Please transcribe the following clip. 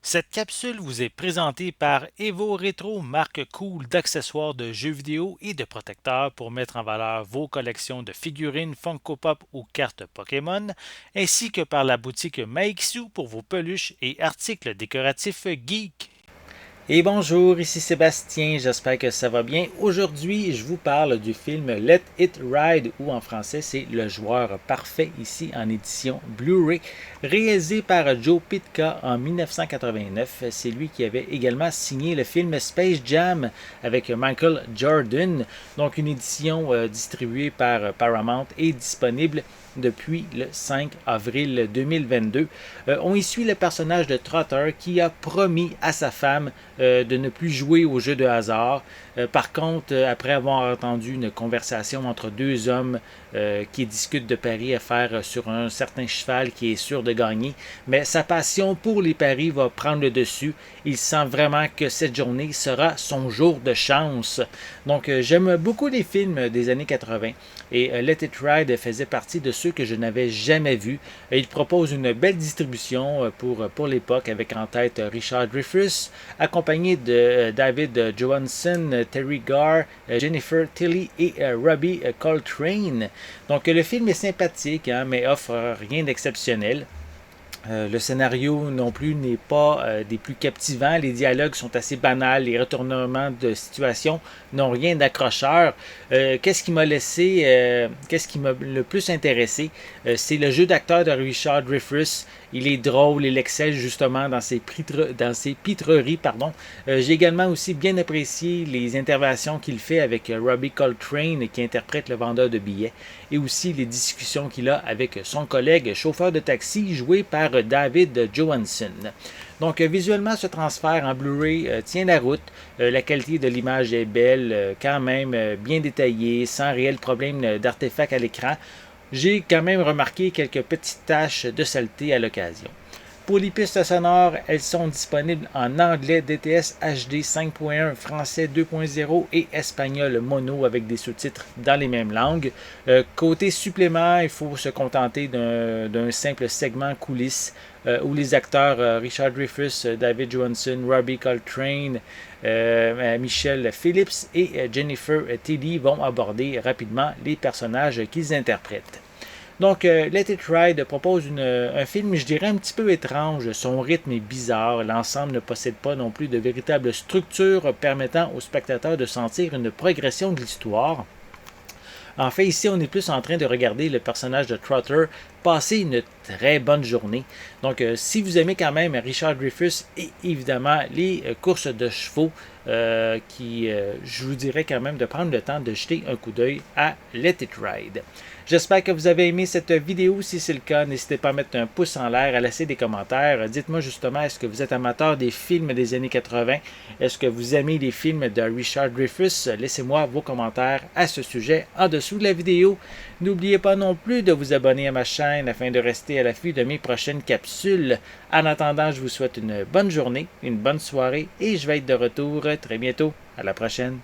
Cette capsule vous est présentée par Evo Retro, marque cool d'accessoires de jeux vidéo et de protecteurs pour mettre en valeur vos collections de figurines Funko Pop ou cartes Pokémon, ainsi que par la boutique Maixu pour vos peluches et articles décoratifs geek. Et bonjour, ici Sébastien, j'espère que ça va bien. Aujourd'hui, je vous parle du film Let It Ride, ou en français c'est Le joueur parfait, ici en édition Blu-ray, réalisé par Joe Pytka en 1989. C'est lui qui avait également signé le film Space Jam avec Michael Jordan, donc une édition distribuée par Paramount et disponible depuis le 5 avril 2022. On y suit le personnage de Trotter qui a promis à sa femme de ne plus jouer aux jeux de hasard. Par contre, après avoir entendu une conversation entre deux hommes qui discutent de paris à faire sur un certain cheval qui est sûr de gagner, mais sa passion pour les paris va prendre le dessus. Il sent vraiment que cette journée sera son jour de chance. Donc, j'aime beaucoup les films des années 80 et Let It Ride faisait partie de ceux que je n'avais jamais vus. Il propose une belle distribution pour l'époque avec en tête Richard Dreyfuss, accompagné de David Johansen, Terry Garr, Jennifer Tilly et Robbie Coltrane. Donc le film est sympathique, hein, mais offre rien d'exceptionnel. Le scénario non plus n'est pas des plus captivants. Les dialogues sont assez banals. Les retournements de situation n'ont rien d'accrocheur. Qu'est-ce qui m'a le plus intéressé? C'est le jeu d'acteur de Richard Dreyfuss. Il est drôle, il excelle justement dans ses pitreries. Pardon. J'ai également aussi bien apprécié les interventions qu'il fait avec Robbie Coltrane qui interprète le vendeur de billets et aussi les discussions qu'il a avec son collègue chauffeur de taxi joué par David Johansen. Donc visuellement, ce transfert en Blu-ray tient la route. La qualité de l'image est belle, quand même bien détaillée, sans réel problème d'artefacts à l'écran. J'ai quand même remarqué quelques petites taches de saleté à l'occasion. Pour les pistes sonores, elles sont disponibles en anglais DTS HD 5.1, français 2.0 et espagnol mono avec des sous-titres dans les mêmes langues. Côté supplément, il faut se contenter d'un simple segment coulisses où les acteurs Richard Dreyfuss, David Johansen, Robbie Coltrane, Michelle Phillips et Jennifer Tilly vont aborder rapidement les personnages qu'ils interprètent. Donc, Let It Ride propose un film, je dirais, un petit peu étrange. Son rythme est bizarre. L'ensemble ne possède pas non plus de véritable structure permettant aux spectateurs de sentir une progression de l'histoire. En fait, ici, on est plus en train de regarder le personnage de Trotter passer une très bonne journée. Donc, si vous aimez quand même Richard Dreyfuss et évidemment les courses de chevaux, je vous dirais quand même de prendre le temps de jeter un coup d'œil à Let It Ride. J'espère que vous avez aimé cette vidéo. Si c'est le cas, n'hésitez pas à mettre un pouce en l'air, à laisser des commentaires. Dites-moi justement, est-ce que vous êtes amateur des films des années 80? Est-ce que vous aimez les films de Richard Dreyfuss? Laissez-moi vos commentaires à ce sujet en dessous de la vidéo. N'oubliez pas non plus de vous abonner à ma chaîne afin de rester à l'affût de mes prochaines capsules. En attendant, je vous souhaite une bonne journée, une bonne soirée et je vais être de retour très bientôt. À la prochaine.